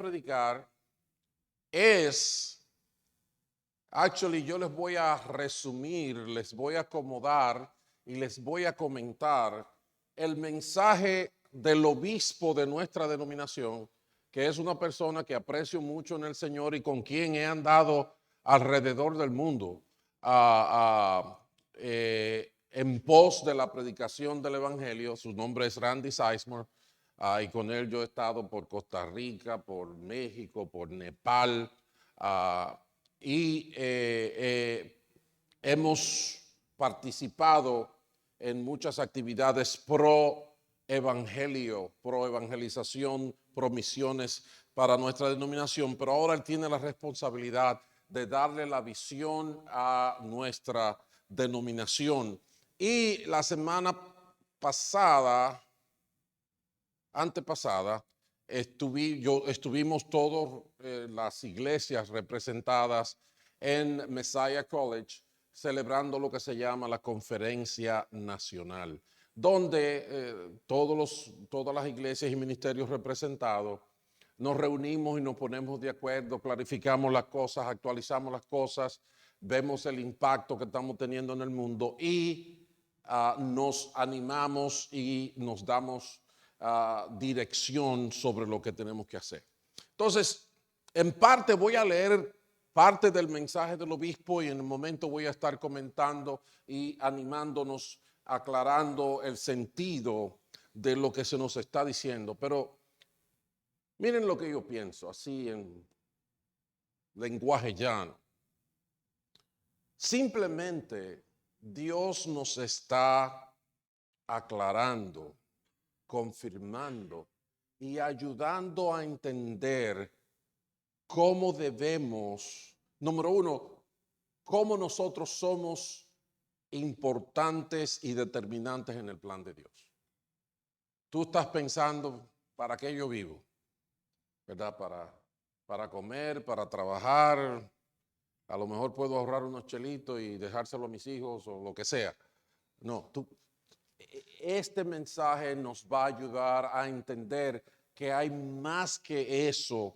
predicar yo les voy a resumir, les voy a acomodar y les voy a comentar el mensaje del obispo de nuestra denominación, que es una persona que aprecio mucho en el Señor y con quien he andado alrededor del mundo en pos de la predicación del Evangelio. Su nombre es Randy Sizemore. Y con él yo he estado por Costa Rica, por México, por Nepal, y hemos participado en muchas actividades pro evangelio, pro evangelización, pro misiones para nuestra denominación, pero ahora él tiene la responsabilidad de darle la visión a nuestra denominación. Y la semana pasada, antepasada, estuvimos todas las iglesias representadas en Messiah College celebrando lo que se llama la Conferencia Nacional, donde todas las iglesias y ministerios representados nos reunimos y nos ponemos de acuerdo, clarificamos las cosas, actualizamos las cosas, vemos el impacto que estamos teniendo en el mundo y nos animamos y nos damos dirección sobre lo que tenemos que hacer. Entonces, en parte voy a leer parte del mensaje del obispo y en un momento voy a estar comentando y animándonos, aclarando el sentido de lo que se nos está diciendo. Pero miren lo que yo pienso, así en lenguaje llano. Simplemente Dios nos está aclarando, confirmando y ayudando a entender cómo debemos, número uno, cómo nosotros somos importantes y determinantes en el plan de Dios. Tú estás pensando, ¿para qué yo vivo? ¿Verdad? Para comer, para trabajar. A lo mejor puedo ahorrar unos chelitos y dejárselo a mis hijos o lo que sea. No, este mensaje nos va a ayudar a entender que hay más que eso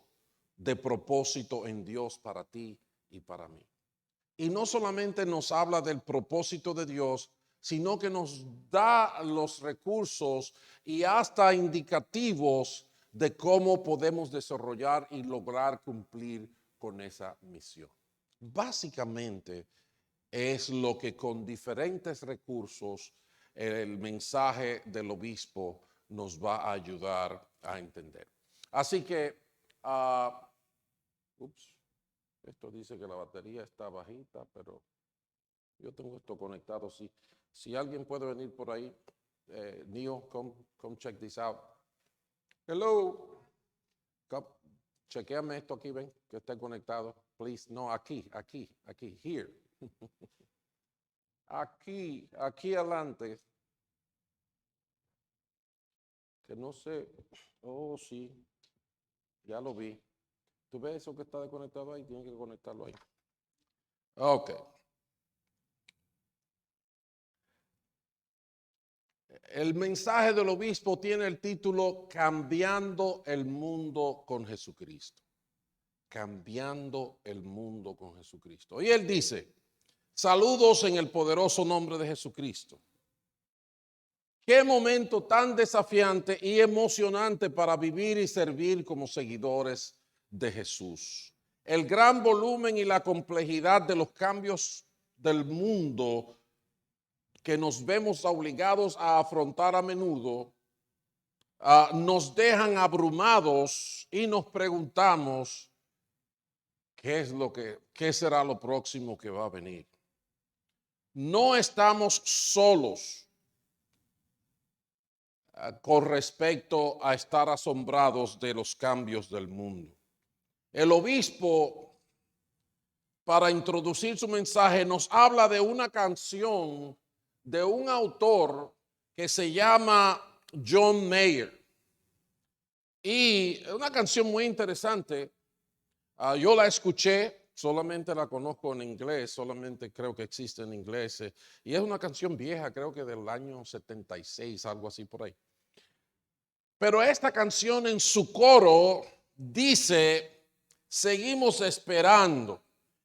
de propósito en Dios para ti y para mí. Y no solamente nos habla del propósito de Dios, sino que nos da los recursos y hasta indicativos de cómo podemos desarrollar y lograr cumplir con esa misión. Básicamente es lo que con diferentes recursos el mensaje del obispo nos va a ayudar a entender. Así que, esto dice que la batería está bajita, pero yo tengo esto conectado. Si alguien puede venir por ahí, Neo, come check this out. Hello. Come, chequeame esto aquí, ven, que esté conectado. Please, no, aquí, here. Aquí adelante. Que no sé. Oh, sí. Ya lo vi. ¿Tú ves eso que está desconectado ahí? Tienes que conectarlo ahí. Ok. El mensaje del obispo tiene el título Cambiando el mundo con Jesucristo. Cambiando el mundo con Jesucristo. Y él dice, saludos en el poderoso nombre de Jesucristo. Qué momento tan desafiante y emocionante para vivir y servir como seguidores de Jesús. El gran volumen y la complejidad de los cambios del mundo que nos vemos obligados a afrontar a menudo, nos dejan abrumados y nos preguntamos qué será lo próximo que va a venir. No estamos solos con respecto a estar asombrados de los cambios del mundo. El obispo, para introducir su mensaje, nos habla de una canción de un autor que se llama John Mayer. Y es una canción muy interesante. Yo la escuché, solamente la conozco en inglés, solamente creo que existe en inglés. Y es una canción vieja, creo que del año 76, algo así por ahí. Pero esta canción en su coro dice, seguimos esperando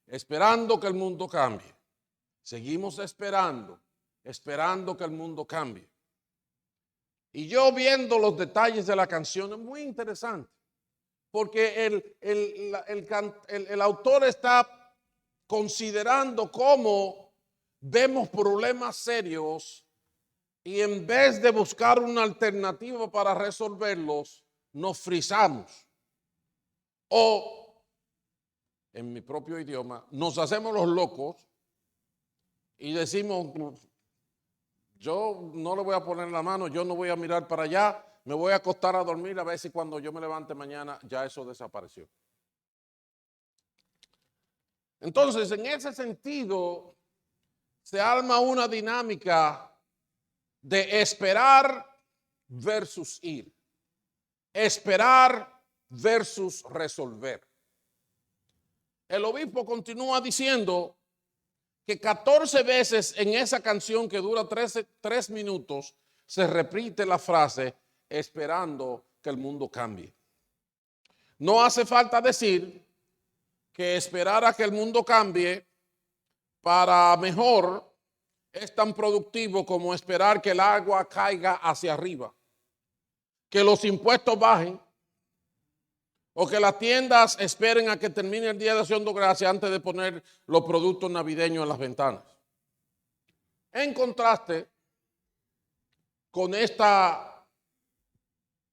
que el mundo cambie. Seguimos esperando que el mundo cambie. Y yo viendo los detalles de la canción, es muy interesante, porque el autor está considerando cómo vemos problemas serios y en vez de buscar una alternativa para resolverlos, nos frizamos. O, en mi propio idioma, nos hacemos los locos y decimos, yo no le voy a poner la mano, yo no voy a mirar para allá, me voy a acostar a dormir a ver si cuando yo me levante mañana ya eso desapareció. Entonces, en ese sentido, se arma una dinámica de esperar versus ir. Esperar versus resolver. El obispo continúa diciendo que 14 veces en esa canción que dura 3 minutos se repite la frase esperando que el mundo cambie. No hace falta decir que esperar a que el mundo cambie para mejor es tan productivo como esperar que el agua caiga hacia arriba, que los impuestos bajen o que las tiendas esperen a que termine el Día de Acción de Gracias antes de poner los productos navideños en las ventanas. En contraste con esta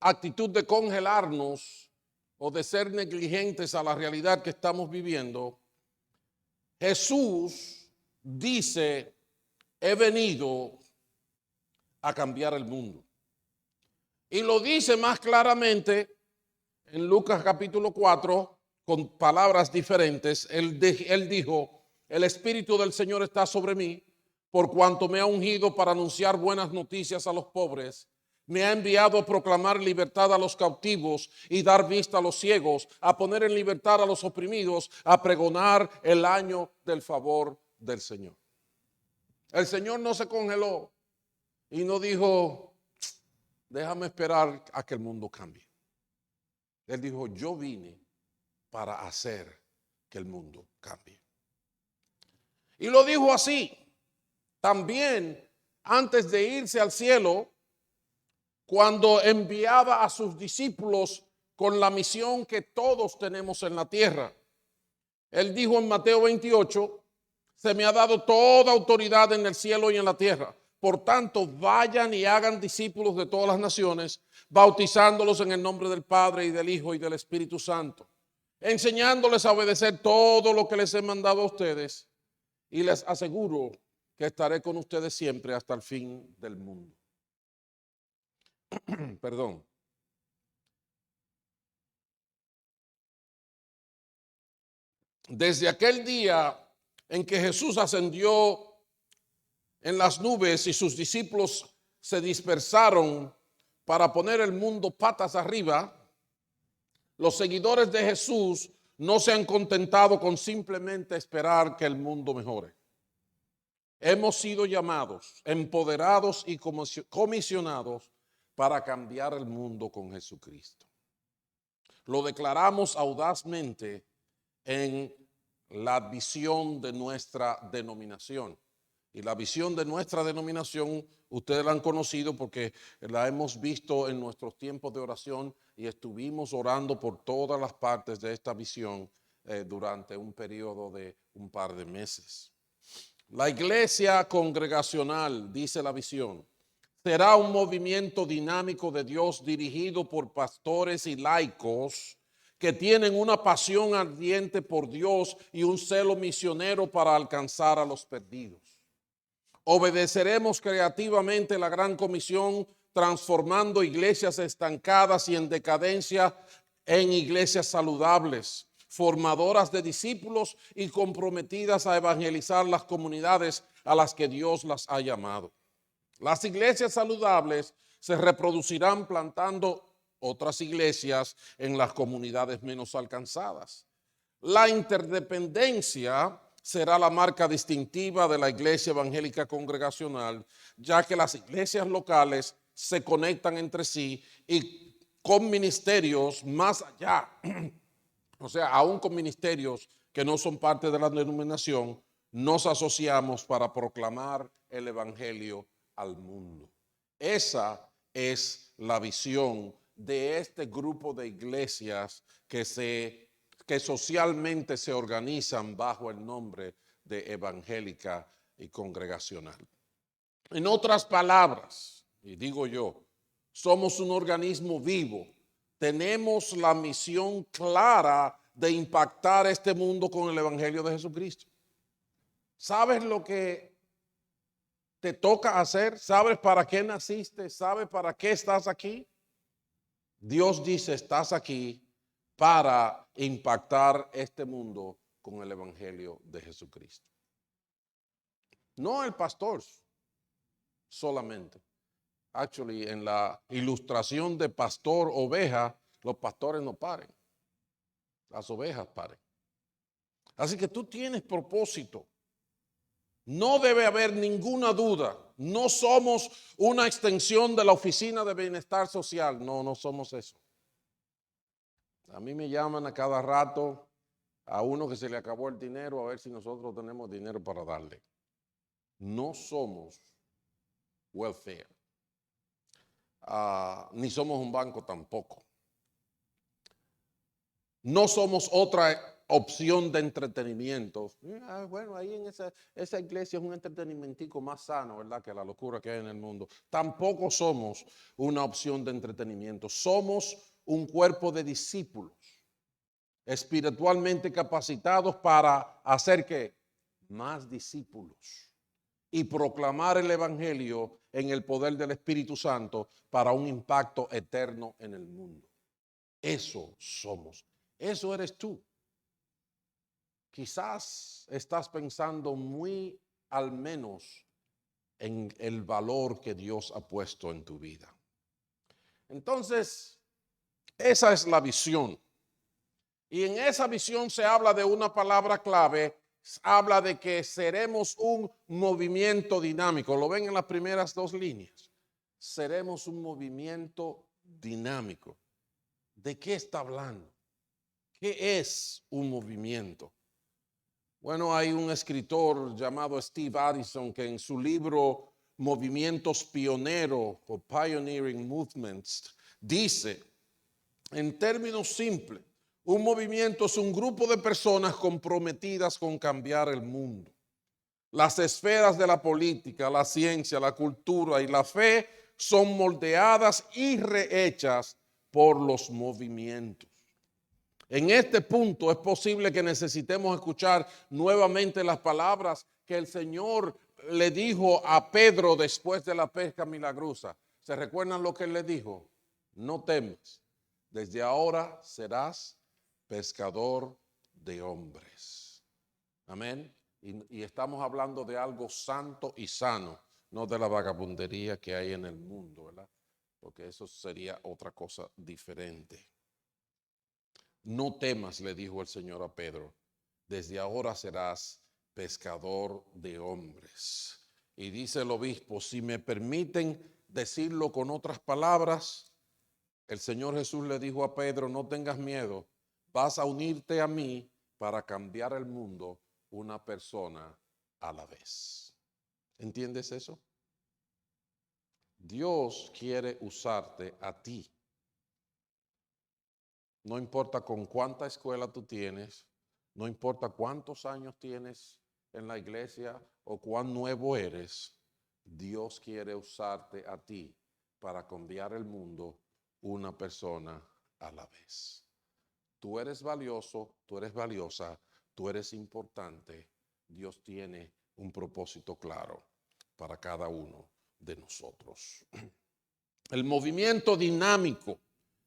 actitud de congelarnos o de ser negligentes a la realidad que estamos viviendo, Jesús dice, he venido a cambiar el mundo. Y lo dice más claramente en Lucas capítulo 4, con palabras diferentes. Él dijo, el Espíritu del Señor está sobre mí, por cuanto me ha ungido para anunciar buenas noticias a los pobres. Me ha enviado a proclamar libertad a los cautivos y dar vista a los ciegos, a poner en libertad a los oprimidos, a pregonar el año del favor del Señor. El Señor no se congeló y no dijo, déjame esperar a que el mundo cambie. Él dijo, yo vine para hacer que el mundo cambie. Y lo dijo así. También antes de irse al cielo, cuando enviaba a sus discípulos con la misión que todos tenemos en la tierra. Él dijo en Mateo 28, se me ha dado toda autoridad en el cielo y en la tierra. Por tanto, vayan y hagan discípulos de todas las naciones, bautizándolos en el nombre del Padre y del Hijo y del Espíritu Santo, enseñándoles a obedecer todo lo que les he mandado a ustedes, y les aseguro que estaré con ustedes siempre hasta el fin del mundo. Perdón. Desde aquel día en que Jesús ascendió en las nubes y sus discípulos se dispersaron para poner el mundo patas arriba, los seguidores de Jesús no se han contentado con simplemente esperar que el mundo mejore. Hemos sido llamados, empoderados y comisionados para cambiar el mundo con Jesucristo. Lo declaramos audazmente en la visión de nuestra denominación. Y la visión de nuestra denominación, ustedes la han conocido porque la hemos visto en nuestros tiempos de oración y estuvimos orando por todas las partes de esta visión durante un periodo de un par de meses. La iglesia congregacional, dice la visión, será un movimiento dinámico de Dios dirigido por pastores y laicos que tienen una pasión ardiente por Dios y un celo misionero para alcanzar a los perdidos. Obedeceremos creativamente la gran comisión, transformando iglesias estancadas y en decadencia en iglesias saludables, formadoras de discípulos y comprometidas a evangelizar las comunidades a las que Dios las ha llamado. Las iglesias saludables se reproducirán plantando otras iglesias en las comunidades menos alcanzadas. La interdependencia será la marca distintiva de la iglesia evangélica congregacional, ya que las iglesias locales se conectan entre sí y con ministerios más allá, o sea, aún con ministerios que no son parte de la denominación, nos asociamos para proclamar el evangelio al mundo. Esa es la visión de este grupo de iglesias que socialmente se organizan bajo el nombre de evangélica y congregacional. En otras palabras, y digo yo, somos un organismo vivo. Tenemos la misión clara de impactar este mundo con el evangelio de Jesucristo. ¿Sabes lo que te toca hacer? ¿Sabes para qué naciste? ¿Sabes para qué estás aquí? Dios dice, estás aquí para impactar este mundo con el evangelio de Jesucristo. No el pastor solamente. Actually, en la ilustración de pastor oveja, los pastores no paren, las ovejas paren. Así que tú tienes propósito. No debe haber ninguna duda. No somos una extensión de la Oficina de Bienestar Social. No, no somos eso. A mí me llaman a cada rato a uno que se le acabó el dinero a ver si nosotros tenemos dinero para darle. No somos welfare. Ni somos un banco tampoco. No somos otra opción de entretenimiento. Bueno, ahí en esa iglesia es un entretenimiento más sano, ¿verdad? Que la locura que hay en el mundo. Tampoco somos una opción de entretenimiento. Somos un cuerpo de discípulos espiritualmente capacitados para hacer ¿qué? Más discípulos y proclamar el evangelio en el poder del Espíritu Santo para un impacto eterno en el mundo. Eso somos. Eso eres tú. Quizás estás pensando muy al menos en el valor que Dios ha puesto en tu vida. Entonces, esa es la visión. Y en esa visión se habla de una palabra clave, habla de que seremos un movimiento dinámico. ¿Lo ven en las primeras dos líneas? Seremos un movimiento dinámico. ¿De qué está hablando? ¿Qué es un movimiento? Bueno, hay un escritor llamado Steve Addison que en su libro Movimientos Pioneros o Pioneering Movements dice, en términos simples, un movimiento es un grupo de personas comprometidas con cambiar el mundo. Las esferas de la política, la ciencia, la cultura y la fe son moldeadas y rehechas por los movimientos. En este punto es posible que necesitemos escuchar nuevamente las palabras que el Señor le dijo a Pedro después de la pesca milagrosa. ¿Se recuerdan lo que él le dijo? No temas, desde ahora serás pescador de hombres. Amén. Y estamos hablando de algo santo y sano, no de la vagabundería que hay en el mundo, ¿verdad? Porque eso sería otra cosa diferente. No temas, le dijo el Señor a Pedro, desde ahora serás pescador de hombres. Y dice el obispo, si me permiten decirlo con otras palabras, el Señor Jesús le dijo a Pedro, no tengas miedo, vas a unirte a mí para cambiar el mundo una persona a la vez. ¿Entiendes eso? Dios quiere usarte a ti. No importa con cuánta escuela tú tienes, no importa cuántos años tienes en la iglesia o cuán nuevo eres, Dios quiere usarte a ti para cambiar el mundo una persona a la vez. Tú eres valioso, tú eres valiosa, tú eres importante. Dios tiene un propósito claro para cada uno de nosotros. El movimiento dinámico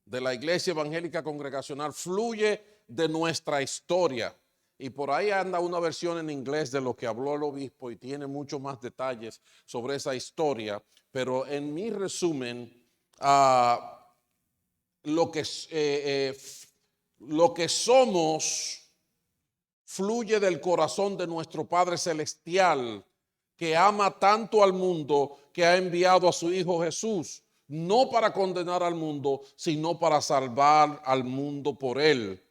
de la Iglesia Evangélica Congregacional fluye de nuestra historia. Y por ahí anda una versión en inglés de lo que habló el obispo y tiene muchos más detalles sobre esa historia. Pero en mi resumen, lo que somos fluye del corazón de nuestro Padre Celestial, que ama tanto al mundo que ha enviado a su Hijo Jesús. no para condenar al mundo, sino para salvar al mundo por él.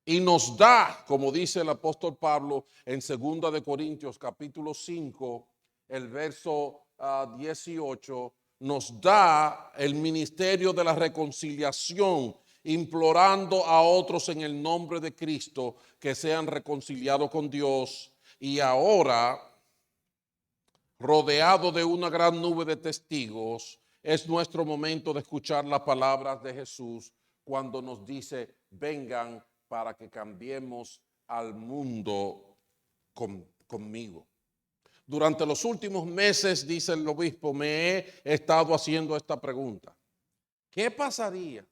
Y nos da, como dice el apóstol Pablo en 2 de Corintios capítulo 5, el verso 18, nos da el ministerio de la reconciliación, implorando a otros en el nombre de Cristo que sean reconciliados con Dios. Y ahora, rodeado de una gran nube de testigos, es nuestro momento de escuchar las palabras de Jesús cuando nos dice: vengan para que cambiemos al mundo conmigo. Durante los últimos meses, dice el obispo, me he estado haciendo esta pregunta: ¿qué pasaría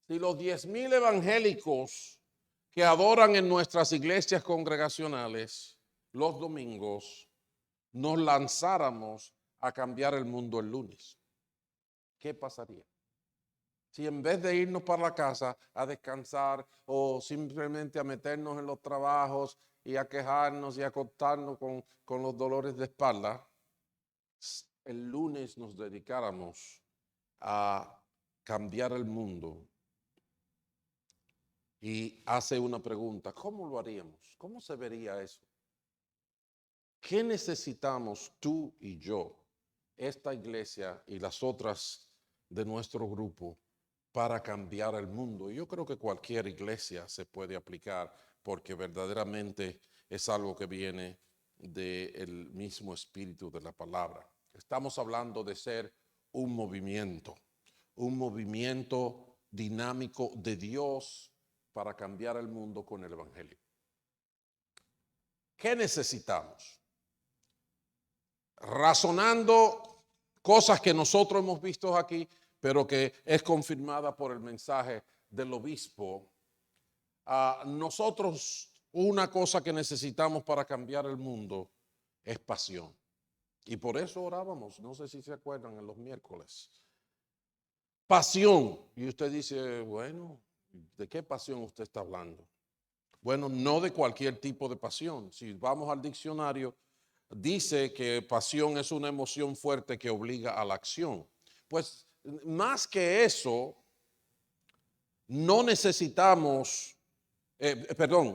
si los 10,000 evangélicos que adoran en nuestras iglesias congregacionales los domingos nos lanzáramos a cambiar el mundo el lunes? ¿Qué pasaría? Si en vez de irnos para la casa a descansar o simplemente a meternos en los trabajos y a quejarnos y a acostarnos con los dolores de espalda, el lunes nos dedicáramos a cambiar el mundo. Y hace una pregunta: ¿cómo lo haríamos? ¿Cómo se vería eso? ¿Qué necesitamos tú y yo, esta iglesia y las otras de nuestro grupo, para cambiar el mundo? Yo creo que cualquier iglesia se puede aplicar, porque verdaderamente es algo que viene del mismo espíritu de la palabra. Estamos hablando de ser un movimiento dinámico de Dios para cambiar el mundo con el evangelio. ¿Qué necesitamos? Razonando cosas que nosotros hemos visto aquí, pero que es confirmada por el mensaje del obispo. Nosotros, una cosa que necesitamos para cambiar el mundo es pasión. Y por eso orábamos, no sé si se acuerdan, en los miércoles. Pasión. Y usted dice, bueno, ¿de qué pasión usted está hablando? Bueno, no de cualquier tipo de pasión. Si vamos al diccionario, dice que pasión es una emoción fuerte que obliga a la acción. Pues más que eso, no necesitamos,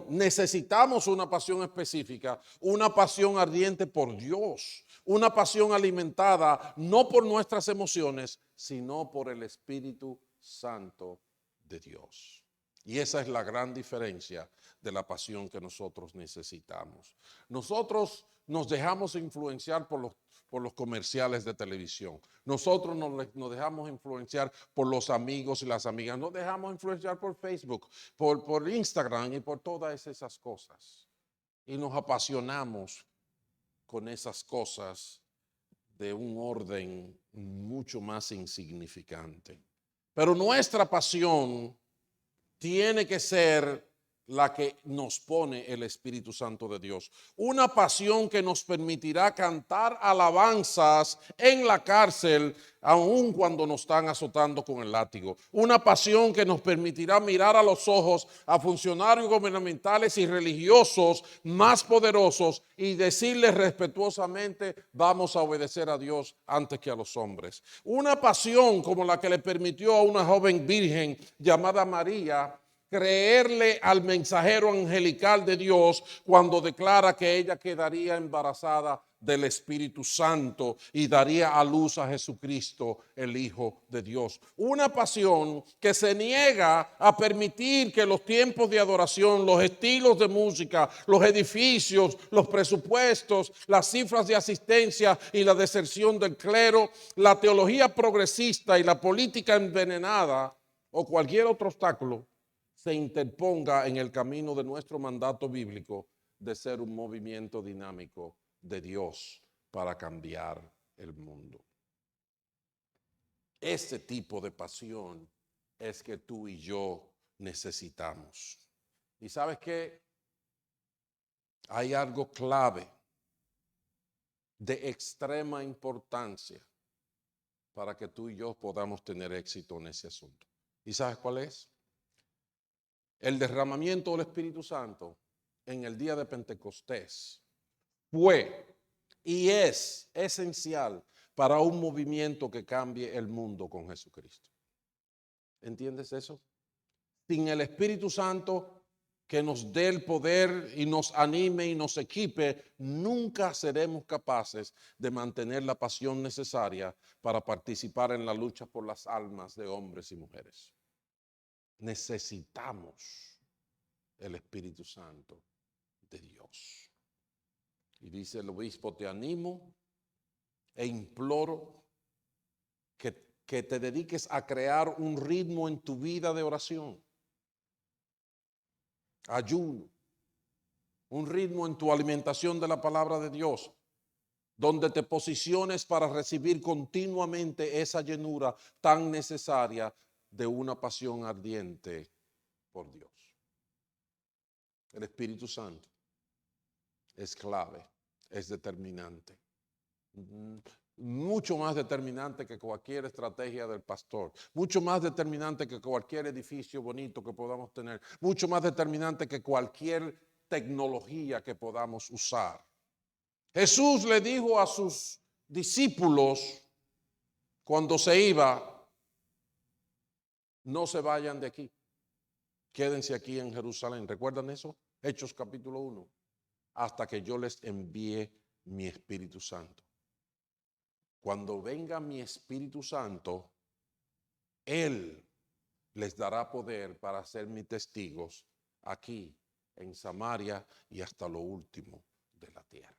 necesitamos una pasión específica, una pasión ardiente por Dios, una pasión alimentada no por nuestras emociones, sino por el Espíritu Santo de Dios. Y esa es la gran diferencia de la pasión que nosotros necesitamos. Nosotros nos dejamos influenciar por los comerciales de televisión. Nosotros nos dejamos influenciar por los amigos y las amigas. Nos dejamos influenciar por Facebook, por Instagram y por todas esas cosas. Y nos apasionamos con esas cosas de un orden mucho más insignificante. Pero nuestra pasión tiene que ser la que nos pone el Espíritu Santo de Dios. Una pasión que nos permitirá cantar alabanzas en la cárcel, aun cuando nos están azotando con el látigo. Una pasión que nos permitirá mirar a los ojos a funcionarios gubernamentales y religiosos más poderosos y decirles respetuosamente: vamos a obedecer a Dios antes que a los hombres. Una pasión como la que le permitió a una joven virgen llamada María creerle al mensajero angelical de Dios cuando declara que ella quedaría embarazada del Espíritu Santo y daría a luz a Jesucristo, el Hijo de Dios. Una pasión que se niega a permitir que los tiempos de adoración, los estilos de música, los edificios, los presupuestos, las cifras de asistencia y la deserción del clero, la teología progresista y la política envenenada o cualquier otro obstáculo se interponga en el camino de nuestro mandato bíblico de ser un movimiento dinámico de Dios para cambiar el mundo. Ese tipo de pasión es que tú y yo necesitamos. ¿Y sabes qué? Hay algo clave de extrema importancia para que tú y yo podamos tener éxito en ese asunto. ¿Y sabes cuál es? El derramamiento del Espíritu Santo en el día de Pentecostés fue y es esencial para un movimiento que cambie el mundo con Jesucristo. ¿Entiendes eso? Sin el Espíritu Santo que nos dé el poder y nos anime y nos equipe, nunca seremos capaces de mantener la pasión necesaria para participar en la lucha por las almas de hombres y mujeres. Necesitamos el Espíritu Santo de Dios. Y dice el obispo, te animo e imploro que te dediques a crear un ritmo en tu vida de oración, ayuno, un ritmo en tu alimentación de la palabra de Dios, donde te posiciones para recibir continuamente esa llenura tan necesaria de una pasión ardiente por Dios. El Espíritu Santo es clave, es determinante. Mucho más determinante que cualquier estrategia del pastor, mucho más determinante que cualquier edificio bonito que podamos tener, mucho más determinante que cualquier tecnología que podamos usar. Jesús le dijo a sus discípulos cuando se iba, no se vayan de aquí, quédense aquí en Jerusalén. ¿Recuerdan eso? Hechos capítulo 1, hasta que yo les envíe mi Espíritu Santo. Cuando venga mi Espíritu Santo, Él les dará poder para ser mis testigos aquí, en Samaria y hasta lo último de la tierra.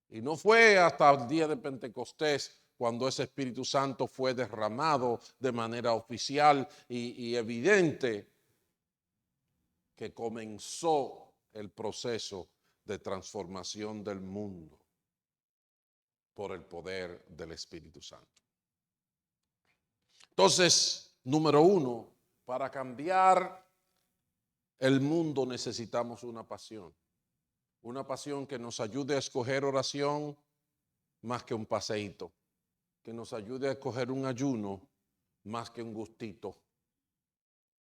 Y no fue hasta el día de Pentecostés cuando ese Espíritu Santo fue derramado de manera oficial y evidente que comenzó el proceso de transformación del mundo por el poder del Espíritu Santo. Entonces, número 1, para cambiar el mundo necesitamos una pasión que nos ayude a escoger oración más que un paseíto, que nos ayude a escoger un ayuno más que un gustito,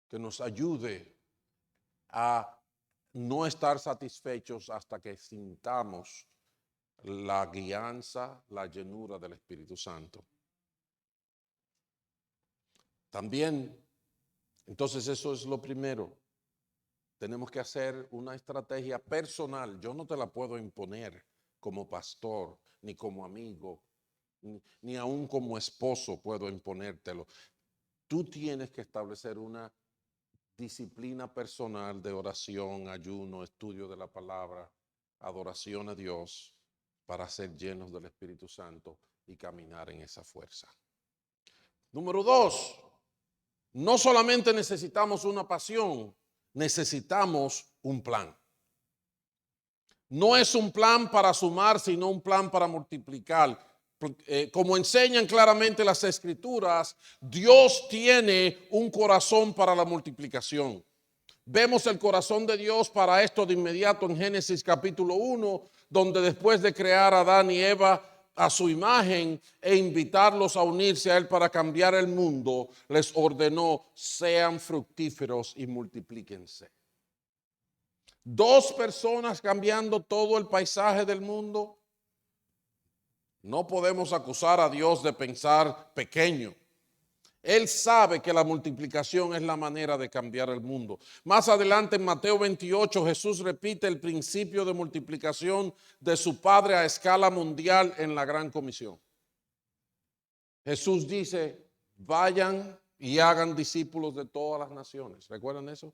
que nos ayude a no estar satisfechos hasta que sintamos la guianza, la llenura del Espíritu Santo. También, entonces eso es lo primero. Tenemos que hacer una estrategia personal. Yo no te la puedo imponer como pastor, ni como amigo, ni aún como esposo puedo imponértelo. Tú tienes que establecer una disciplina personal de oración, ayuno, estudio de la palabra, adoración a Dios, para ser llenos del Espíritu Santo y caminar en esa fuerza. Número 2, no solamente necesitamos una pasión, necesitamos un plan. No es un plan para sumar, sino un plan para multiplicar. Como enseñan claramente las Escrituras, Dios tiene un corazón para la multiplicación. Vemos el corazón de Dios para esto de inmediato en Génesis capítulo 1, donde después de crear a Adán y Eva a su imagen e invitarlos a unirse a Él para cambiar el mundo, les ordenó, sean fructíferos y multiplíquense. 2 personas cambiando todo el paisaje del mundo. No podemos acusar a Dios de pensar pequeño. Él sabe que la multiplicación es la manera de cambiar el mundo. Más adelante en Mateo 28, Jesús repite el principio de multiplicación de su Padre a escala mundial en la Gran Comisión. Jesús dice, vayan y hagan discípulos de todas las naciones. ¿Recuerdan eso?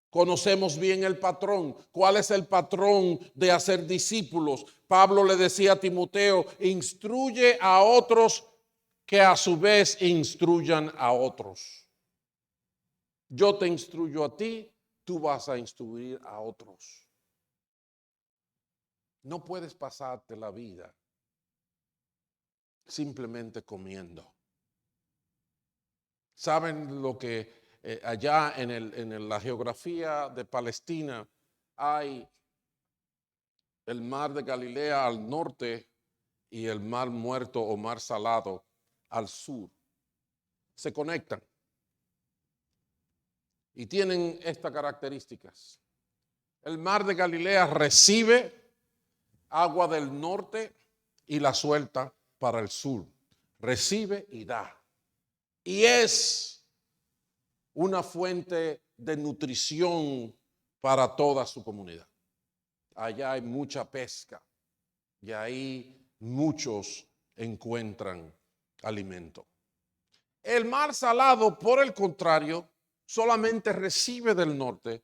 Conocemos bien el patrón. ¿Cuál es el patrón de hacer discípulos? Pablo le decía a Timoteo, instruye a otros que a su vez instruyan a otros. Yo te instruyo a ti, tú vas a instruir a otros. No puedes pasarte la vida simplemente comiendo. ¿Saben lo que allá en la geografía de Palestina hay el mar de Galilea al norte y el mar muerto o mar salado al sur? Se conectan y tienen estas características. El mar de Galilea recibe agua del norte y la suelta para el sur. Recibe y da. Y es una fuente de nutrición para toda su comunidad. Allá hay mucha pesca y ahí muchos encuentran alimento. El mar Salado, por el contrario, solamente recibe del norte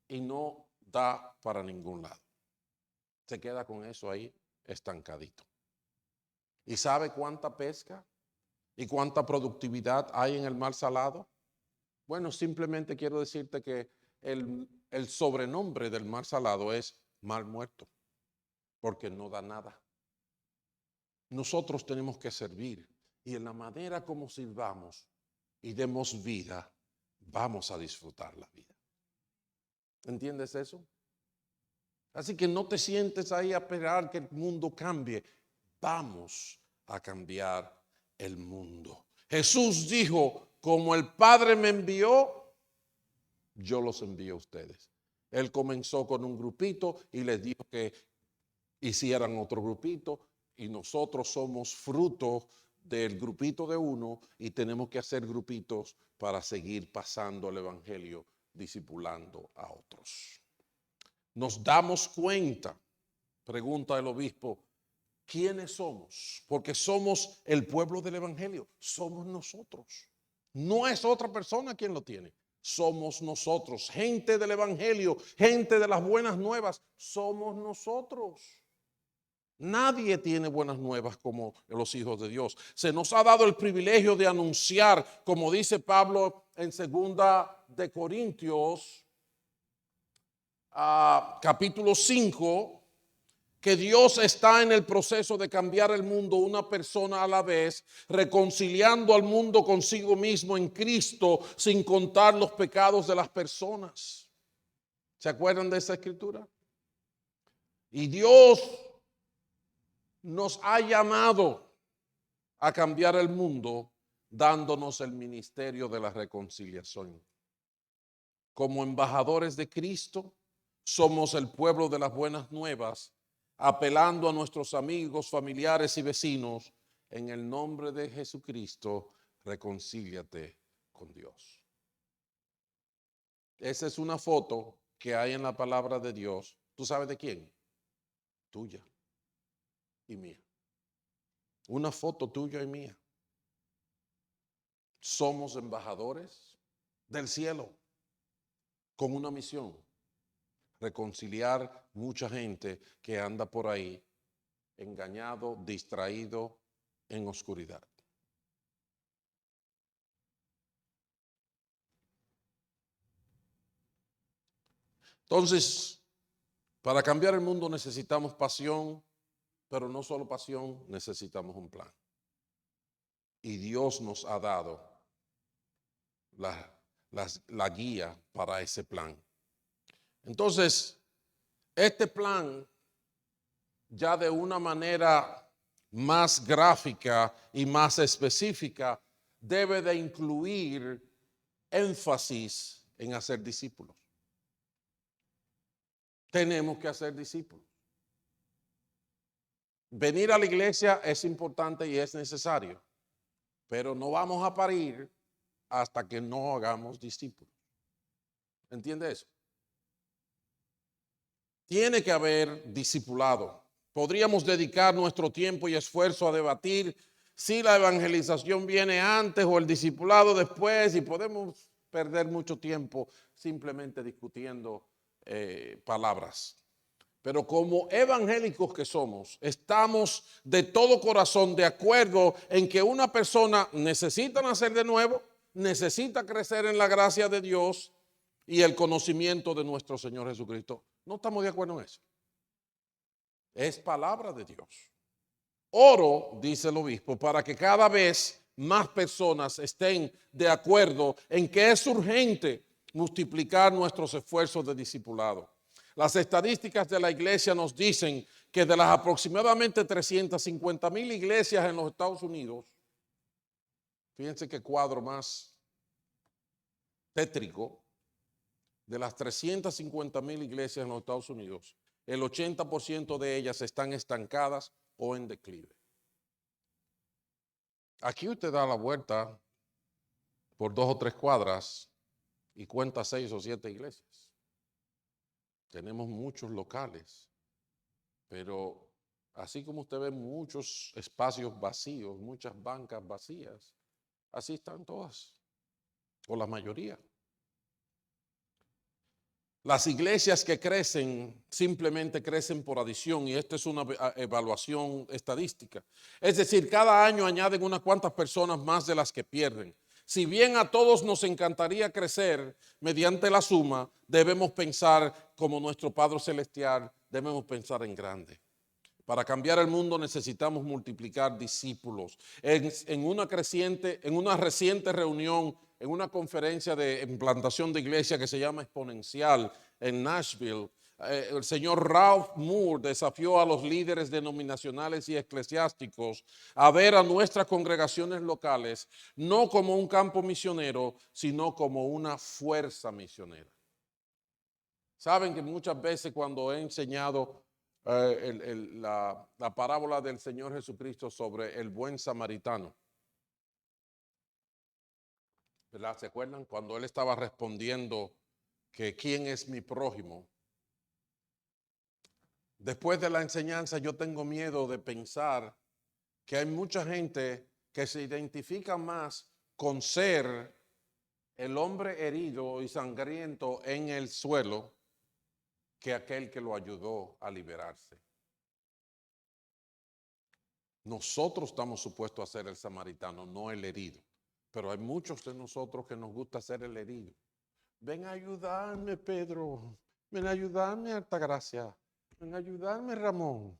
y no da para ningún lado. Se queda con eso ahí estancadito. ¿Y sabe cuánta pesca y cuánta productividad hay en el mar Salado? Bueno, simplemente quiero decirte que el sobrenombre del mar Salado es mar muerto, porque no da nada. Nosotros tenemos que servir, y en la manera como sirvamos y demos vida, vamos a disfrutar la vida. ¿Entiendes eso? Así que no te sientes ahí a esperar que el mundo cambie. Vamos a cambiar el mundo. Jesús dijo, como el Padre me envió, yo los envío a ustedes. Él comenzó con un grupito y les dijo que hicieran otro grupito, y nosotros somos fruto del grupito de uno y tenemos que hacer grupitos para seguir pasando el evangelio, discipulando a otros. Nos damos cuenta, pregunta el obispo, ¿quiénes somos? Porque somos el pueblo del evangelio, somos nosotros. No es otra persona quien lo tiene, somos nosotros, gente del evangelio, gente de las buenas nuevas, somos nosotros. Nadie tiene buenas nuevas como los hijos de Dios. Se nos ha dado el privilegio de anunciar, como dice Pablo en 2 Corintios, capítulo 5, que Dios está en el proceso de cambiar el mundo una persona a la vez, reconciliando al mundo consigo mismo en Cristo, sin contar los pecados de las personas. ¿Se acuerdan de esa escritura? Y Dios nos ha llamado a cambiar el mundo dándonos el ministerio de la reconciliación. Como embajadores de Cristo, somos el pueblo de las buenas nuevas, apelando a nuestros amigos, familiares y vecinos, en el nombre de Jesucristo, reconcíliate con Dios. Esa es una foto que hay en la palabra de Dios. ¿Tú sabes de quién? Tuya y mía. Una foto tuya y mía. Somos embajadores del cielo con una misión: reconciliar mucha gente que anda por ahí engañado, distraído, en oscuridad. Entonces, para cambiar el mundo necesitamos pasión, pero no solo pasión, necesitamos un plan. Y Dios nos ha dado la guía para ese plan. Entonces, este plan, ya de una manera más gráfica y más específica, debe de incluir énfasis en hacer discípulos. Tenemos que hacer discípulos. Venir a la iglesia es importante y es necesario, pero no vamos a parir hasta que no hagamos discípulos. ¿Entiende eso? Tiene que haber discipulado. Podríamos dedicar nuestro tiempo y esfuerzo a debatir si la evangelización viene antes o el discipulado después, y podemos perder mucho tiempo simplemente discutiendo palabras. Pero como evangélicos que somos, estamos de todo corazón de acuerdo en que una persona necesita nacer de nuevo, necesita crecer en la gracia de Dios y el conocimiento de nuestro Señor Jesucristo. ¿No estamos de acuerdo en eso? Es palabra de Dios. Oro, dice el obispo, para que cada vez más personas estén de acuerdo en que es urgente multiplicar nuestros esfuerzos de discipulado. Las estadísticas de la iglesia nos dicen que de las aproximadamente 350,000 iglesias en los Estados Unidos, fíjense qué cuadro más tétrico, de las 350,000 iglesias en los Estados Unidos, el 80% de ellas están estancadas o en declive. Aquí usted da la vuelta por 2 o 3 cuadras y cuenta 6 o 7 iglesias. Tenemos muchos locales, pero así como usted ve muchos espacios vacíos, muchas bancas vacías, así están todas, o la mayoría. Las iglesias que crecen simplemente crecen por adición, y esta es una evaluación estadística. Es decir, cada año añaden unas cuantas personas más de las que pierden. Si bien a todos nos encantaría crecer mediante la suma, debemos pensar como nuestro Padre Celestial, debemos pensar en grande. Para cambiar el mundo necesitamos multiplicar discípulos. En una reciente reunión, en una conferencia de implantación de iglesia que se llama Exponencial en Nashville, el señor Ralph Moore desafió a los líderes denominacionales y eclesiásticos a ver a nuestras congregaciones locales no como un campo misionero, sino como una fuerza misionera. Saben que muchas veces cuando he enseñado la parábola del Señor Jesucristo sobre el buen samaritano, ¿verdad? ¿Se acuerdan? Cuando él estaba respondiendo que ¿quién es mi prójimo? Después de la enseñanza yo tengo miedo de pensar que hay mucha gente que se identifica más con ser el hombre herido y sangriento en el suelo que aquel que lo ayudó a liberarse. Nosotros estamos supuestos a ser el samaritano, no el herido. Pero hay muchos de nosotros que nos gusta ser el herido. Ven a ayudarme, Pedro. Ven a ayudarme, Altagracia. Ven a ayudarme, Ramón.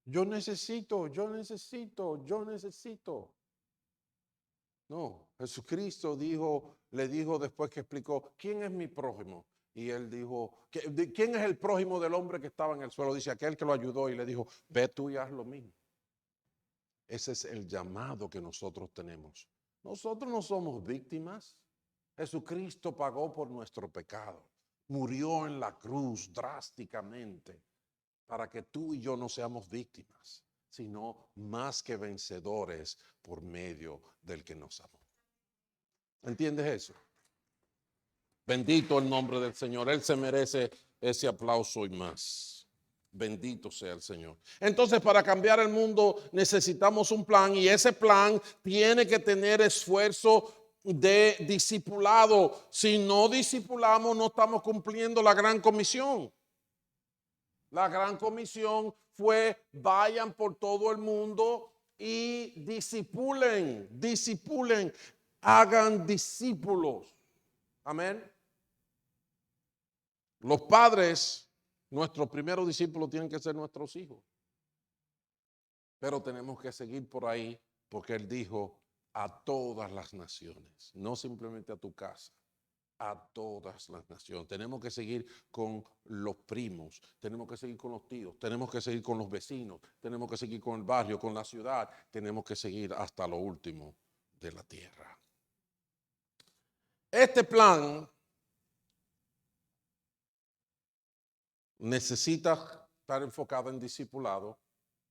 Yo necesito. No, Jesucristo le dijo después que explicó, ¿quién es mi prójimo? Y él dijo, ¿quién es el prójimo del hombre que estaba en el suelo? Dice, aquel que lo ayudó, y le dijo, ve tú y haz lo mismo. Ese es el llamado que nosotros tenemos. Nosotros no somos víctimas. Jesucristo pagó por nuestro pecado. Murió en la cruz drásticamente para que tú y yo no seamos víctimas, sino más que vencedores por medio del que nos amó. ¿Entiendes eso? Bendito el nombre del Señor. Él se merece ese aplauso y más. Bendito sea el Señor. Entonces, para cambiar el mundo necesitamos un plan, y ese plan tiene que tener esfuerzo de discipulado. Si no discipulamos, no estamos cumpliendo la gran comisión. La gran comisión fue: vayan por todo el mundo y discipulen, hagan discípulos. Amén. Los padres, nuestros primeros discípulos tienen que ser nuestros hijos. Pero tenemos que seguir por ahí, porque Él dijo a todas las naciones, no simplemente a tu casa, a todas las naciones. Tenemos que seguir con los primos, tenemos que seguir con los tíos, tenemos que seguir con los vecinos, tenemos que seguir con el barrio, con la ciudad, tenemos que seguir hasta lo último de la tierra. Este plan necesita estar enfocado en discipulado.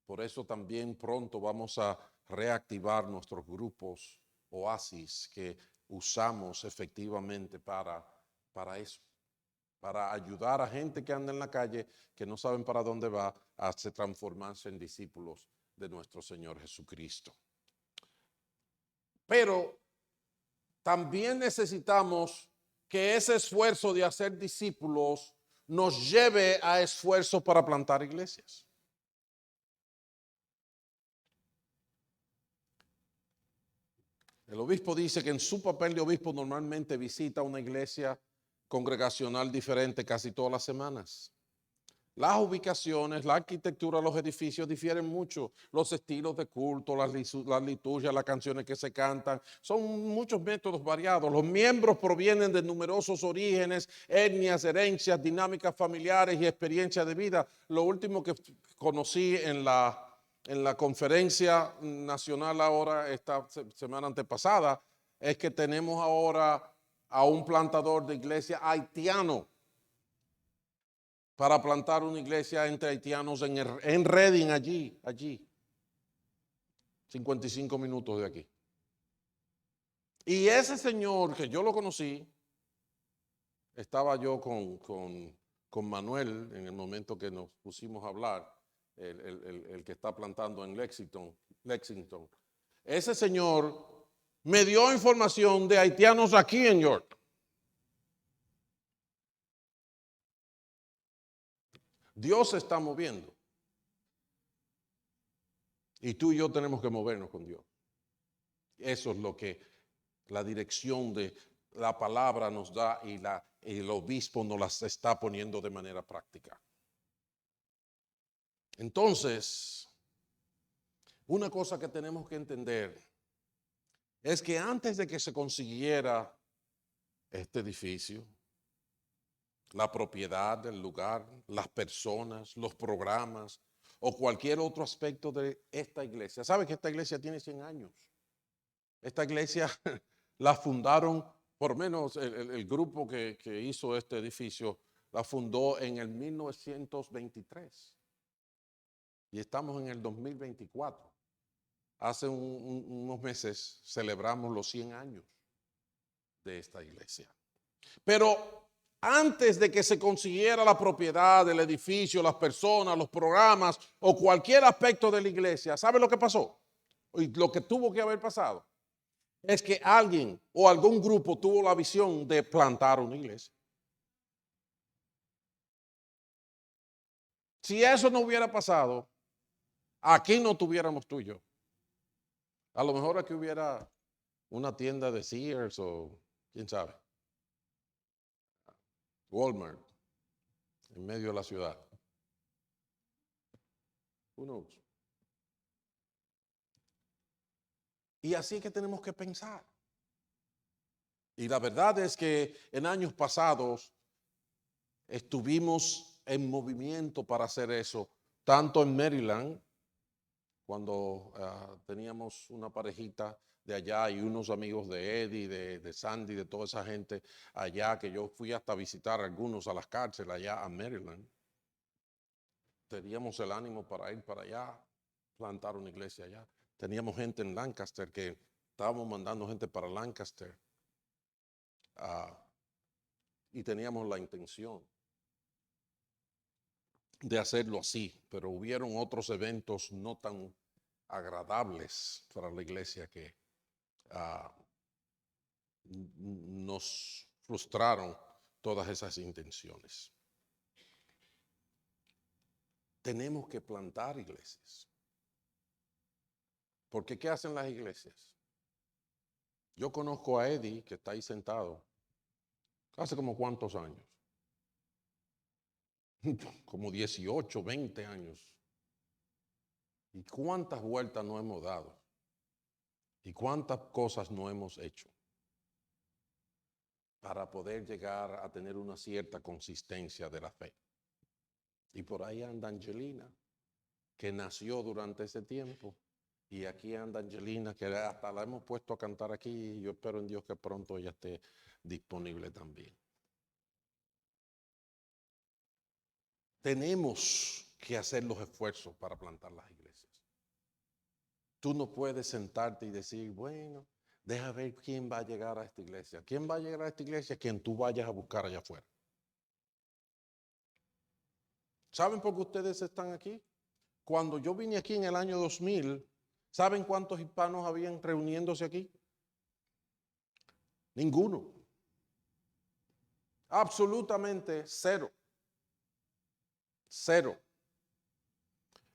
Por eso también pronto vamos a reactivar nuestros grupos oasis que usamos efectivamente para eso, para ayudar a gente que anda en la calle, que no saben para dónde va, a transformarse en discípulos de nuestro Señor Jesucristo. Pero también necesitamos que ese esfuerzo de hacer discípulos nos lleve a esfuerzo para plantar iglesias. El obispo dice que en su papel de obispo normalmente visita una iglesia congregacional diferente casi todas las semanas. Las ubicaciones, la arquitectura, los edificios difieren mucho. Los estilos de culto, las liturgias, las canciones que se cantan, son muchos métodos variados. Los miembros provienen de numerosos orígenes, etnias, herencias, dinámicas familiares y experiencias de vida. Lo último que conocí en la conferencia nacional ahora, esta semana antepasada, es que tenemos ahora a un plantador de iglesia haitiano para plantar una iglesia entre haitianos en Redding, allí. 55 minutos de aquí. Y ese señor, que yo lo conocí, estaba yo con Manuel en el momento que nos pusimos a hablar, el que está plantando en Lexington. Ese señor me dio información de haitianos aquí en York. Dios se está moviendo. Y tú y yo tenemos que movernos con Dios. Eso es lo que la dirección de la palabra nos da y el obispo nos las está poniendo de manera práctica. Entonces, una cosa que tenemos que entender es que antes de que se consiguiera este edificio, la propiedad del lugar, las personas, los programas o cualquier otro aspecto de esta iglesia. ¿Sabe que esta iglesia tiene 100 años? Esta iglesia la fundaron, por lo menos el grupo que hizo este edificio, la fundó en el 1923. Y estamos en el 2024. Hace unos meses celebramos los 100 años de esta iglesia. Pero antes de que se consiguiera la propiedad del edificio, las personas, los programas o cualquier aspecto de la iglesia, ¿sabe lo que pasó? Y lo que tuvo que haber pasado es que alguien o algún grupo tuvo la visión de plantar una iglesia. Si eso no hubiera pasado, aquí no tuviéramos tú y yo. A lo mejor aquí hubiera una tienda de Sears o quién sabe, Walmart, en medio de la ciudad. Who knows? Y así que tenemos que pensar. Y la verdad es que en años pasados estuvimos en movimiento para hacer eso, tanto en Maryland, cuando teníamos una parejita de allá y unos amigos de Eddie, de Sandy, de toda esa gente allá, que yo fui hasta visitar a algunos a las cárceles allá a Maryland. Teníamos el ánimo para ir para allá, plantar una iglesia allá. Teníamos gente en Lancaster que estábamos mandando gente para Lancaster. Y teníamos la intención de hacerlo así, pero hubieron otros eventos no tan agradables para la iglesia que nos frustraron todas esas intenciones. Tenemos que plantar iglesias. Porque ¿qué hacen las iglesias? Yo conozco a Eddie, que está ahí sentado, hace como cuántos años. Como 18, 20 años. ¿Y cuántas vueltas no hemos dado? ¿Y cuántas cosas no hemos hecho para poder llegar a tener una cierta consistencia de la fe? Y por ahí anda Angelina, que nació durante ese tiempo. Y aquí anda Angelina, que hasta la hemos puesto a cantar aquí. Y yo espero en Dios que pronto ella esté disponible también. Tenemos que hacer los esfuerzos para plantar las iglesias. Tú no puedes sentarte y decir, bueno, deja ver quién va a llegar a esta iglesia. ¿Quién va a llegar a esta iglesia? Quien tú vayas a buscar allá afuera. ¿Saben por qué ustedes están aquí? Cuando yo vine aquí en el año 2000, ¿saben cuántos hispanos habían reuniéndose aquí? Ninguno. Absolutamente cero. Cero.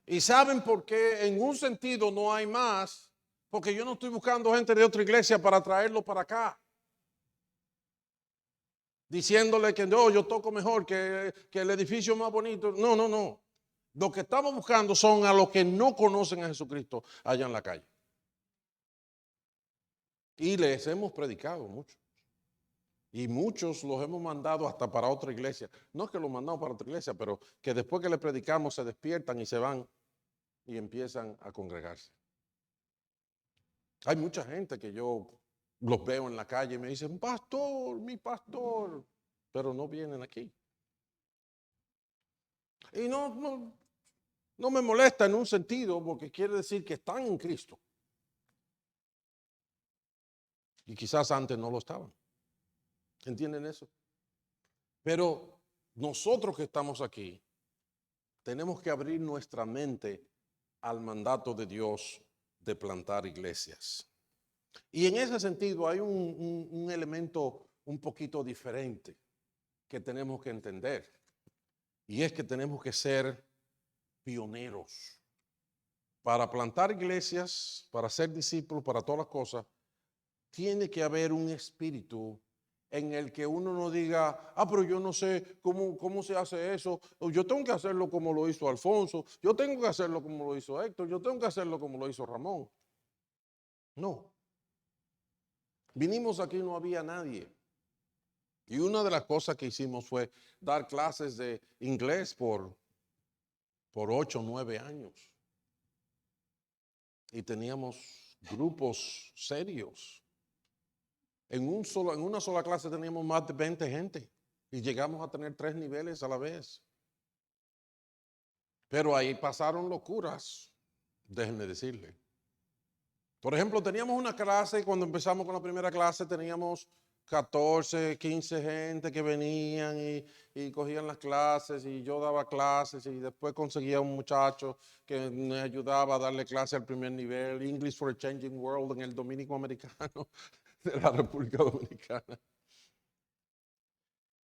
¿Y saben por qué? En un sentido no hay más, porque yo no estoy buscando gente de otra iglesia para traerlo para acá. Diciéndole que no, yo toco mejor, que el edificio es más bonito. No, no, no. Lo que estamos buscando son a los que no conocen a Jesucristo allá en la calle. Y les hemos predicado mucho. Y muchos los hemos mandado hasta para otra iglesia. No es que los mandamos para otra iglesia, pero que después que les predicamos se despiertan y se van y empiezan a congregarse. Hay mucha gente que yo los veo en la calle y me dicen, pastor, mi pastor, pero no vienen aquí. Y no me molesta en un sentido porque quiere decir que están en Cristo. Y quizás antes no lo estaban. ¿Entienden eso? Pero nosotros que estamos aquí, tenemos que abrir nuestra mente al mandato de Dios de plantar iglesias. Y en ese sentido hay un elemento un poquito diferente que tenemos que entender. Y es que tenemos que ser pioneros. Para plantar iglesias, para ser discípulos, para todas las cosas, tiene que haber un espíritu en el que uno no diga, pero yo no sé cómo se hace eso, o yo tengo que hacerlo como lo hizo Alfonso, yo tengo que hacerlo como lo hizo Héctor, yo tengo que hacerlo como lo hizo Ramón. No. Vinimos aquí, no había nadie. Y una de las cosas que hicimos fue dar clases de inglés por 8 o 9 años. Y teníamos grupos serios. En una sola clase teníamos más de 20 gente. Y llegamos a tener 3 niveles a la vez. Pero ahí pasaron locuras, déjenme decirle. Por ejemplo, teníamos una clase, cuando empezamos con la primera clase teníamos 14, 15 gente que venían y cogían las clases y yo daba clases y después conseguía un muchacho que me ayudaba a darle clase al primer nivel, English for a Changing World en el Dominico Americano de la República Dominicana.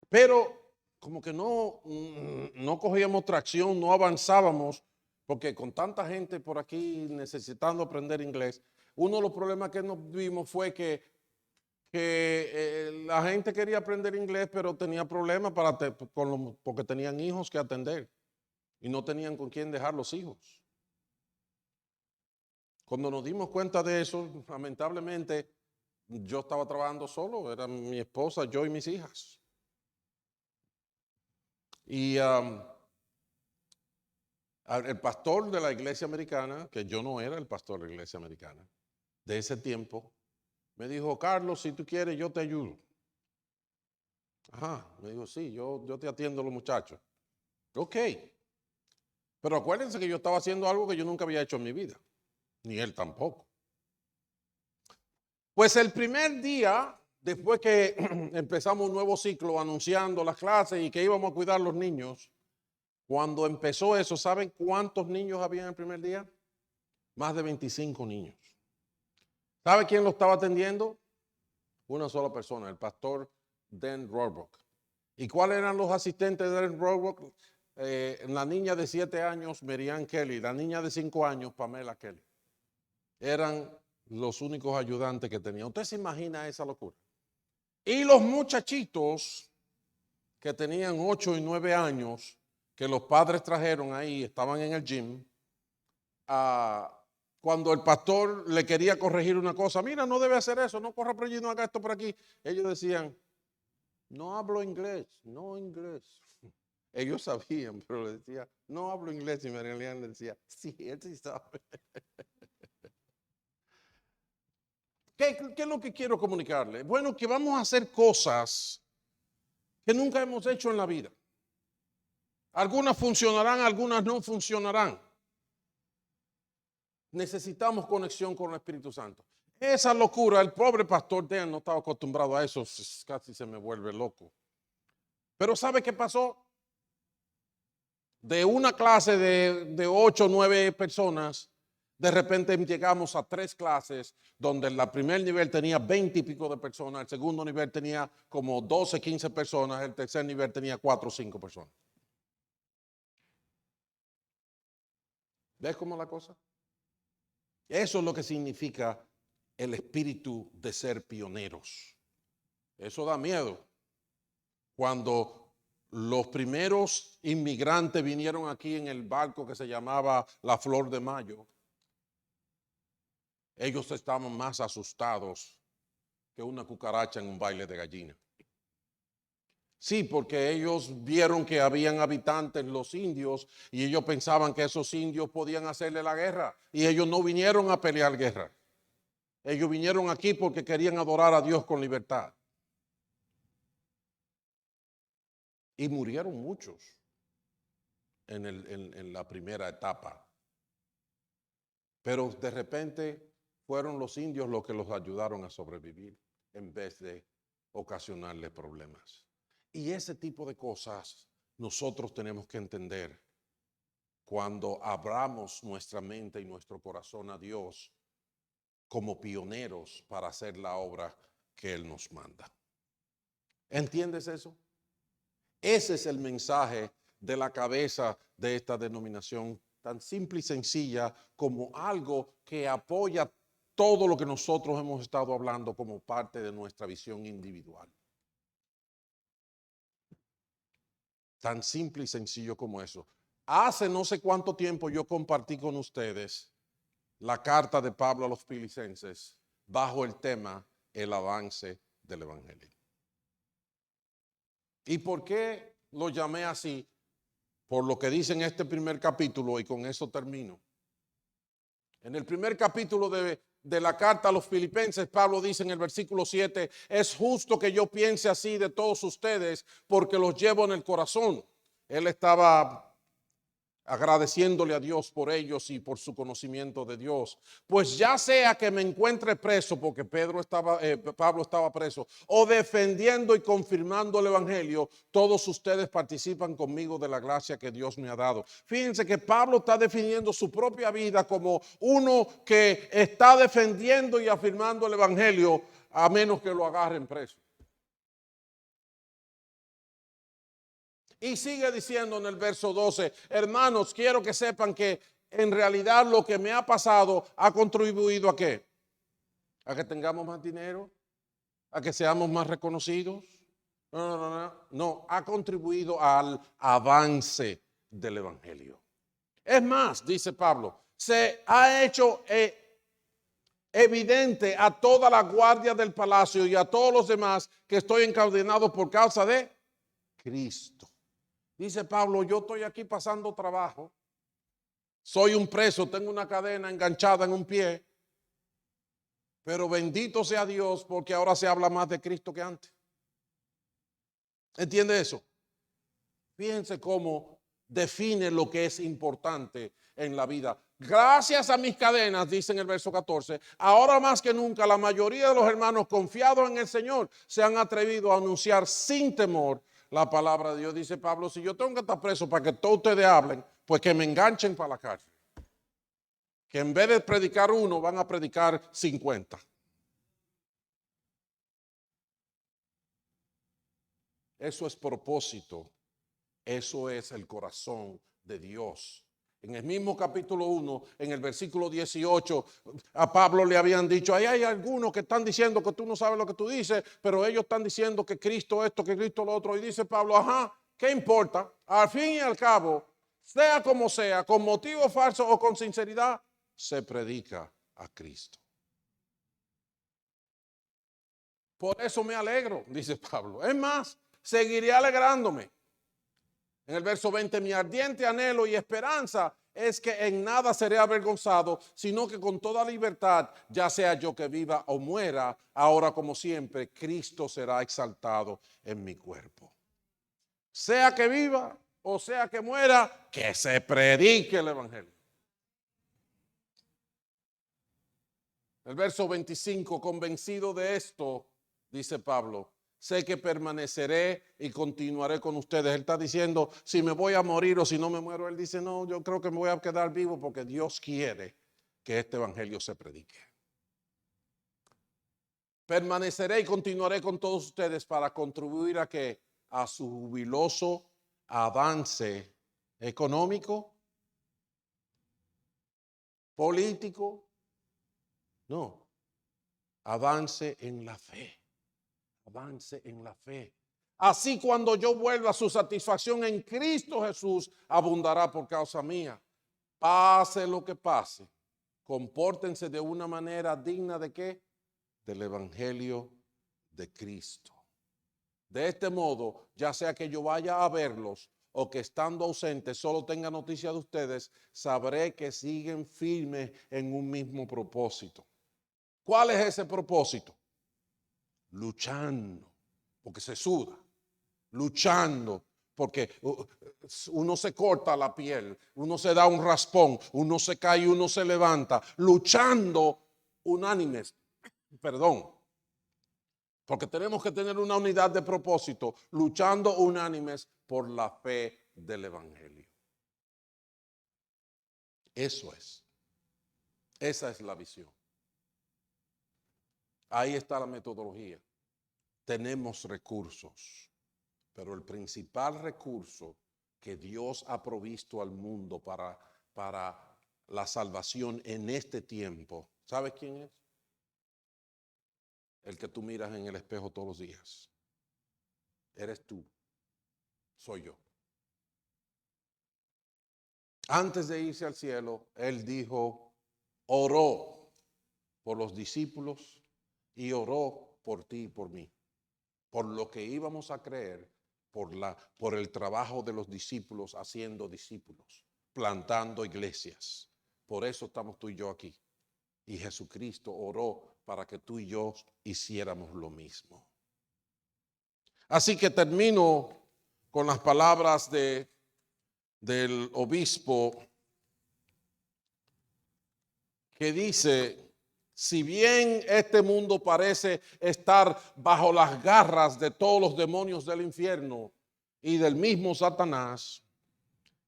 Pero como que no cogíamos tracción, no avanzábamos, porque con tanta gente por aquí necesitando aprender inglés, uno de los problemas que nos vimos fue que la gente quería aprender inglés, pero tenía problemas porque tenían hijos que atender y no tenían con quién dejar los hijos. Cuando nos dimos cuenta de eso, lamentablemente, yo estaba trabajando solo, era mi esposa, yo y mis hijas. Y el pastor de la iglesia americana, que yo no era el pastor de la iglesia americana, de ese tiempo, me dijo, Carlos, si tú quieres, yo te ayudo. Ajá, me dijo, sí, yo te atiendo a los muchachos. Ok. Pero acuérdense que yo estaba haciendo algo que yo nunca había hecho en mi vida, ni él tampoco. Pues el primer día, después que empezamos un nuevo ciclo anunciando las clases y que íbamos a cuidar a los niños, cuando empezó eso, ¿saben cuántos niños había en el primer día? Más de 25 niños. ¿Sabe quién lo estaba atendiendo? Una sola persona, el pastor Dan Rohrbach. ¿Y cuáles eran los asistentes de Dan Rohrbach? La niña de 7 años, Marianne Kelly, la niña de 5 años, Pamela Kelly. Eran los únicos ayudantes que tenía. ¿Usted se imagina esa locura? Y los muchachitos que tenían 8 y 9 años, que los padres trajeron ahí, estaban en el gym, cuando el pastor le quería corregir una cosa, mira, no debe hacer eso, no corra por allí, no haga esto por aquí. Ellos decían, no hablo inglés, no inglés. Ellos sabían, pero le decía, no hablo inglés. Y Marianne le decía, sí, él sí sabe. ¿Qué es lo que quiero comunicarle? Bueno, que vamos a hacer cosas que nunca hemos hecho en la vida. Algunas funcionarán, algunas no funcionarán. Necesitamos conexión con el Espíritu Santo. Esa locura, el pobre pastor Dan no estaba acostumbrado a eso, casi se me vuelve loco. Pero ¿sabe qué pasó? De una clase de 8 o 9 personas, de repente llegamos a 3 clases donde el primer nivel tenía 20 y pico de personas, el segundo nivel tenía como 12, 15 personas, el tercer nivel tenía 4 o 5 personas. ¿Ves cómo la cosa? Eso es lo que significa el espíritu de ser pioneros. Eso da miedo. Cuando los primeros inmigrantes vinieron aquí en el barco que se llamaba la Flor de Mayo, ellos estaban más asustados que una cucaracha en un baile de gallina. Sí, porque ellos vieron que habían habitantes, los indios, y ellos pensaban que esos indios podían hacerle la guerra. Y ellos no vinieron a pelear guerra. Ellos vinieron aquí porque querían adorar a Dios con libertad. Y murieron muchos en la primera etapa. Pero de repente fueron los indios los que los ayudaron a sobrevivir. en vez de ocasionarle problemas. Y ese tipo de cosas nosotros tenemos que entender cuando abramos nuestra mente y nuestro corazón a Dios como pioneros para hacer la obra que Él nos manda. ¿Entiendes eso? Ese es el mensaje de la cabeza de esta denominación, tan simple y sencilla como algo que apoya todo lo que nosotros hemos estado hablando como parte de nuestra visión individual. Tan simple y sencillo como eso. Hace no sé cuánto tiempo yo compartí con ustedes la carta de Pablo a los Filipenses bajo el tema el avance del Evangelio. ¿Y por qué lo llamé así? Por lo que dice en este primer capítulo, y con eso termino. En el primer capítulo de la carta a los Filipenses, Pablo dice en el versículo 7, es justo que yo piense así de todos ustedes porque los llevo en el corazón. Él estaba agradeciéndole a Dios por ellos y por su conocimiento de Dios. Pues ya sea que me encuentre preso, porque Pablo estaba preso, o defendiendo y confirmando el Evangelio, todos ustedes participan conmigo de la gracia que Dios me ha dado. Fíjense que Pablo está definiendo su propia vida como uno que está defendiendo y afirmando el Evangelio, a menos que lo agarren preso. Y sigue diciendo en el verso 12, hermanos, quiero que sepan que en realidad lo que me ha pasado ha contribuido ¿a qué? A que tengamos más dinero, a que seamos más reconocidos. No, ha contribuido al avance del Evangelio. Es más, dice Pablo, se ha hecho evidente a toda la guardia del palacio y a todos los demás que estoy encadenado por causa de Cristo. Dice Pablo, yo estoy aquí pasando trabajo, soy un preso, tengo una cadena enganchada en un pie, pero bendito sea Dios porque ahora se habla más de Cristo que antes. ¿Entiende eso? Fíjense cómo define lo que es importante en la vida. Gracias a mis cadenas, dice en el verso 14, ahora más que nunca la mayoría de los hermanos confiados en el Señor se han atrevido a anunciar sin temor la palabra de Dios. Dice Pablo, si yo tengo que estar preso para que todos ustedes hablen, pues que me enganchen para la cárcel. Que en vez de predicar uno, van a predicar 50. Eso es propósito. Eso es el corazón de Dios. En el mismo capítulo 1, en el versículo 18, a Pablo le habían dicho, ahí hay algunos que están diciendo que tú no sabes lo que tú dices, pero ellos están diciendo que Cristo esto, que Cristo lo otro. Y dice Pablo, ajá, ¿qué importa? Al fin y al cabo, sea como sea, con motivo falso o con sinceridad, se predica a Cristo. Por eso me alegro, dice Pablo. Es más, seguiré alegrándome. En el verso 20, mi ardiente anhelo y esperanza es que en nada seré avergonzado, sino que con toda libertad, ya sea yo que viva o muera, ahora como siempre, Cristo será exaltado en mi cuerpo. Sea que viva o sea que muera, que se predique el Evangelio. El verso 25, convencido de esto, dice Pablo, sé que permaneceré y continuaré con ustedes. Él está diciendo, si me voy a morir o si no me muero. Él dice, no, yo creo que me voy a quedar vivo porque Dios quiere que este evangelio se predique. Permaneceré y continuaré con todos ustedes para contribuir a que a su jubiloso avance económico, político, no, avance en la fe. Avance en la fe. Así cuando yo vuelva, su satisfacción en Cristo Jesús abundará por causa mía. Pase lo que pase, compórtense de una manera digna de ¿qué? Del Evangelio de Cristo. De este modo, ya sea que yo vaya a verlos o que estando ausente solo tenga noticia de ustedes, sabré que siguen firmes en un mismo propósito. ¿Cuál es ese propósito? Luchando, porque se suda, luchando, porque uno se corta la piel, uno se da un raspón, uno se cae, uno se levanta, luchando unánimes, Porque tenemos que tener una unidad de propósito, luchando unánimes por la fe del Evangelio. Eso es. Esa es la visión. Ahí está la metodología. Tenemos recursos, pero el principal recurso que Dios ha provisto al mundo para la salvación en este tiempo, ¿sabes quién es? El que tú miras en el espejo todos los días. Eres tú, soy yo. Antes de irse al cielo, Él dijo, oró por los discípulos y oró por ti y por mí, por lo que íbamos a creer, por el trabajo de los discípulos haciendo discípulos, plantando iglesias. Por eso estamos tú y yo aquí. Y Jesucristo oró para que tú y yo hiciéramos lo mismo. Así que termino con las palabras del obispo que dice, si bien este mundo parece estar bajo las garras de todos los demonios del infierno y del mismo Satanás,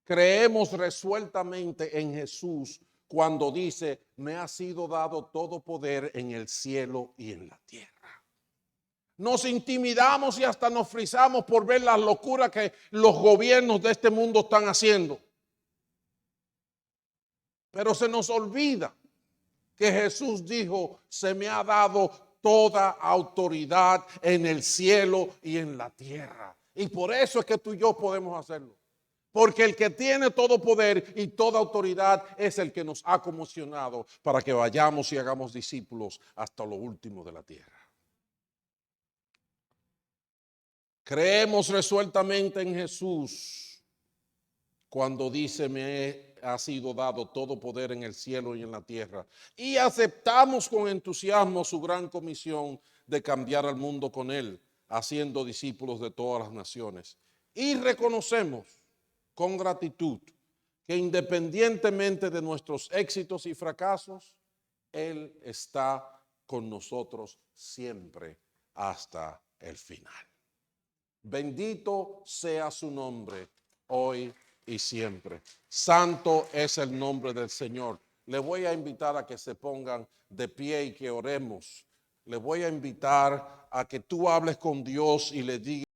creemos resueltamente en Jesús cuando dice, me ha sido dado todo poder en el cielo y en la tierra. Nos intimidamos y hasta nos frisamos por ver las locuras que los gobiernos de este mundo están haciendo. Pero se nos olvida que Jesús dijo, se me ha dado toda autoridad en el cielo y en la tierra. Y por eso es que tú y yo podemos hacerlo. Porque el que tiene todo poder y toda autoridad es el que nos ha comisionado para que vayamos y hagamos discípulos hasta lo último de la tierra. Creemos resueltamente en Jesús cuando dice me ha sido dado todo poder en el cielo y en la tierra. Y aceptamos con entusiasmo su gran comisión de cambiar al mundo con Él, haciendo discípulos de todas las naciones. Y reconocemos con gratitud que independientemente de nuestros éxitos y fracasos, Él está con nosotros siempre hasta el final. Bendito sea su nombre hoy y siempre. Santo es el nombre del Señor. Le voy a invitar a que se pongan de pie y que oremos. Le voy a invitar a que tú hables con Dios y le digas